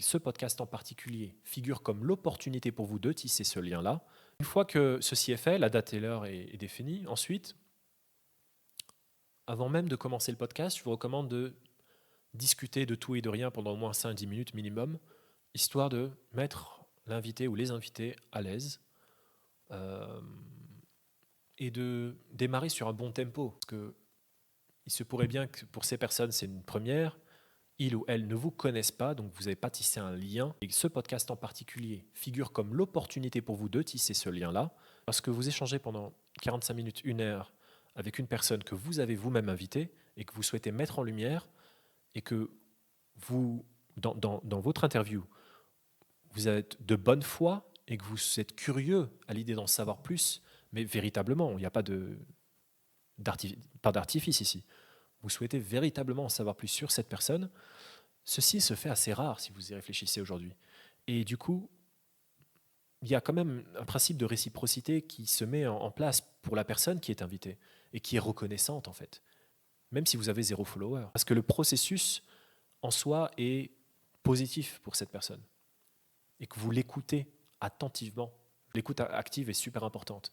ce podcast en particulier figure comme l'opportunité pour vous de tisser ce lien-là. Une fois que ceci est fait, la date et l'heure est définie. Ensuite, avant même de commencer le podcast, je vous recommande de discuter de tout et de rien pendant au moins 5-10 minutes minimum, histoire de mettre l'invité ou les invités à l'aise euh, et de démarrer sur un bon tempo. Parce que il se pourrait bien que pour ces personnes, c'est une première, ils ou elles ne vous connaissent pas, donc vous n'avez pas tissé un lien. Et ce podcast en particulier figure comme l'opportunité pour vous de tisser ce lien-là, parce que vous échangez pendant 45 minutes, 1 heure avec une personne que vous avez vous-même invitée et que vous souhaitez mettre en lumière, et que vous, dans votre interview, vous êtes de bonne foi et que vous êtes curieux à l'idée d'en savoir plus, mais véritablement, il n'y a pas d'artifice ici. Vous souhaitez véritablement en savoir plus sur cette personne. Ceci se fait assez rare si vous y réfléchissez aujourd'hui. Et du coup, il y a quand même un principe de réciprocité qui se met en place pour la personne qui est invitée et qui est reconnaissante en fait, même si vous avez 0 follower. Parce que le processus en soi est positif pour cette personne et que vous l'écoutez attentivement. L'écoute active est super importante.